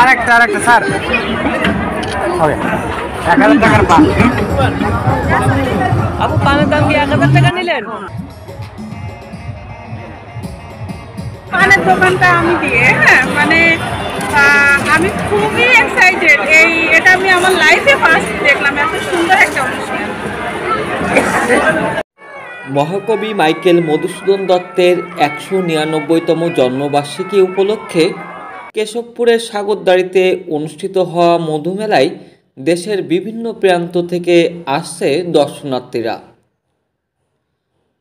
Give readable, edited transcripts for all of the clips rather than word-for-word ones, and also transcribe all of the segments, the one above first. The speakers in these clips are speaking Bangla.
আরেকটা স্যার হবে 1000 টাকার পান। আপু পানের দাম কি 1000 টাকা নিলেন? পানের দোকানটা আমি দিয়ে মানে আমি খুবই এক্সাইটেড। এটা আমি আমার লাইফে ফার্স্ট দেখলাম, এত সুন্দর একটা অনুষ্ঠান। মহাকবি মাইকেল মধুসূদন দত্তের ১৯৯তম জন্মবার্ষিকী উপলক্ষে কেশবপুরের সাগরদাড়িতে অনুষ্ঠিত হওয়া মধুমেলায় দেশের বিভিন্ন প্রান্ত থেকে আসছে দর্শনার্থীরা।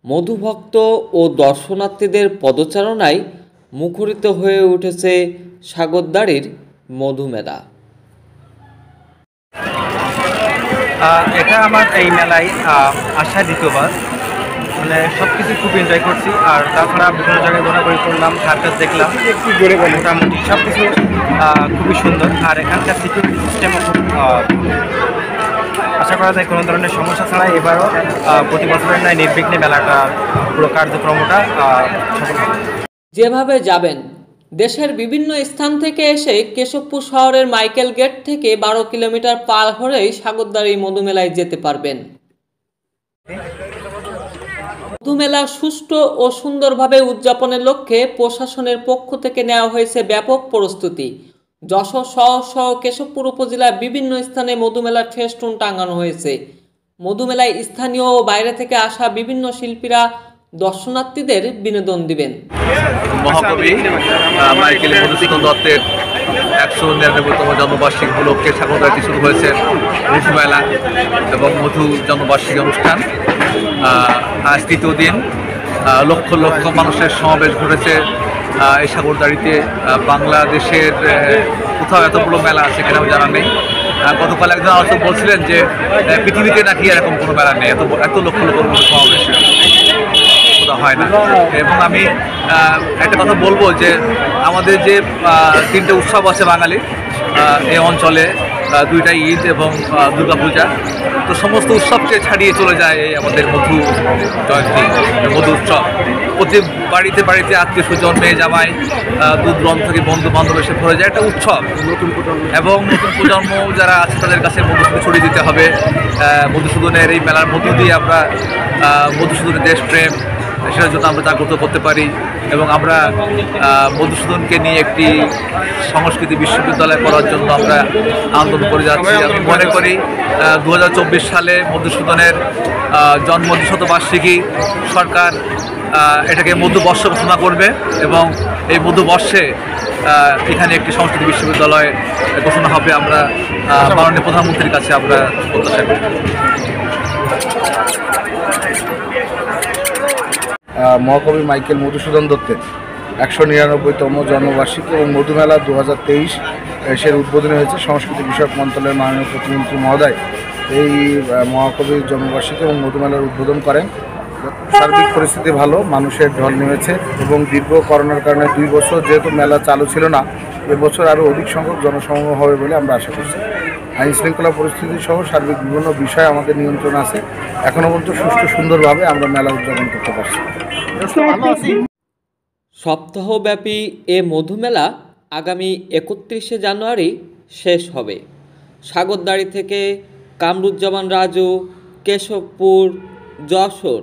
মধুভক্ত ও দর্শনার্থীদের পদচারণায় মুখরিত হয়ে উঠেছে সাগরদাড়ির মধুমেলা। এটা আমার এই মেলায় আসা দ্বিতীয়বার। মানে সব কিছু খুব এনজয় করছি। আর তাছাড়া বিভিন্ন জায়গায় ঘোরাঘুরি করলাম, সার্কাস দেখলাম, মোটামুটি সব কিছু খুবই সুন্দর। আর এখানকার সিকিউরিটি সিস্টেমও খুব আশা করা যায় কোনো ধরনের সমস্যা ছাড়াই এবারও প্রতি বছরের ন্যায় নির্বিঘ্নে মেলাটা পুরো কার্যক্রমটা সফল হবে। যেভাবে যাবেন, দেশের বিভিন্ন স্থান থেকে এসে কেশবপুর শহরের মাইকেল গেট থেকে 12 কিলোমিটার পার হলেই সাগরদাড়ি মধুমেলায় যেতে পারবেন। মধুমেলা সুষ্ঠু ও সুন্দরভাবে উদযাপনের লক্ষ্যে প্রশাসনের পক্ষ থেকে নেওয়া হয়েছে ব্যাপক প্রস্তুতি। যশোর শহর সহ কেশবপুর উপজেলার বিভিন্ন স্থানে মধুমেলার ফেস্টুন টাঙানো হয়েছে। মধুমেলায় স্থানীয় ও বাইরে থেকে আসা বিভিন্ন শিল্পীরা দর্শনার্থীদের বিনোদন দিবেন। মহাকবি মাইকেল মধুসূদন দত্তের ১৯৯তম জন্মবার্ষিকী উপলক্ষে সাগরদাড়িতে শুরু হয়েছে মধুমেলা এবং মধু জন্মবার্ষিকী অনুষ্ঠান। আজ তৃতীয় দিন। লক্ষ লক্ষ মানুষের সমাবেশ ঘটেছে এই সাগরদাড়িতে। বাংলাদেশের কোথাও এত বড় মেলা আছে কিনা জানা নেই। গতকাল একজন আলোচক বলছিলেন যে পৃথিবীতে নাকি এরকম কোনো মেলা নেই, এত লক্ষ লক্ষ সমাবেশ হয় না। এবং আমি একটা কথা বলবো যে আমাদের যে 3টে উৎসব আছে বাঙালির এই অঞ্চলে, 2টা ঈদ এবং দুর্গাপূজা, তো সমস্ত উৎসবকে ছাড়িয়ে চলে যায় এই আমাদের মধু জয়ন্তী, মধু উৎসব। প্রতি বাড়িতে বাড়িতে আত্মীয় স্বজন, মেয়ে জামাই, দূর দূরান্ত থেকে বন্ধু বান্ধব এসে ভরে যায় একটা উৎসব। এবং নতুন প্রজন্ম যারা আছে তাদের কাছে মধুসূদন ছড়িয়ে দিতে হবে। মধুসূদনের এই মেলার মধ্য দিয়ে আমরা মধুসূদনের দেশপ্রেম সেটার জন্য আমরা জাগ্রত করতে পারি। এবং আমরা মধুসূদনকে নিয়ে একটি সংস্কৃতি বিশ্ববিদ্যালয় করার জন্য আমরা আন্দোলন করে যাচ্ছি। আমি মনে করি 2024 সালে মধুসূদনের জন্ম 200বার্ষিকী সরকার এটাকে মধুবর্ষ ঘোষণা করবে এবং এই মধুবর্ষে এখানে একটি সংস্কৃতি বিশ্ববিদ্যালয় ঘোষণা হবে। আমরা মাননীয় প্রধানমন্ত্রীর কাছে আমরা প্রত্যাশা করি। মহাকবি মাইকেল মধুসূদন দত্তের ১৯৯তম জন্মবার্ষিকী এবং মধুমেলা 2023 এর উদ্বোধনী হয়েছে সংস্কৃতি বিষয়ক মন্ত্রণালয়ের মাননীয় প্রতিমন্ত্রী মহোদয় এই মহাকবির জন্মবার্ষিকী এবং মধুমেলার উদ্বোধন করেন। সার্বিক পরিস্থিতি ভালো, মানুষের ঢল নেমেছে এবং দীর্ঘ করোনার কারণে 2 বছর যেহেতু মেলা চালু ছিল না, এবছর আরও অধিক সংখ্যক জনসমাগম হবে বলে আমরা আশা করছি। আইন শৃঙ্খলা পরিস্থিতি সহ সার্বিক বিভিন্ন বিষয় আমাদের নিয়ন্ত্রণ আছে। এখনও পর্যন্ত সুষ্ঠু সুন্দরভাবে আমরা মেলা উদযাপন করতে পারছি। সপ্তাহব্যাপী এ মধুমেলা আগামী 31শে জানুয়ারি শেষ হবে। সাগরদাড়ি থেকে কামরুজ্জামান রাজু, কেশবপুর, যশোর।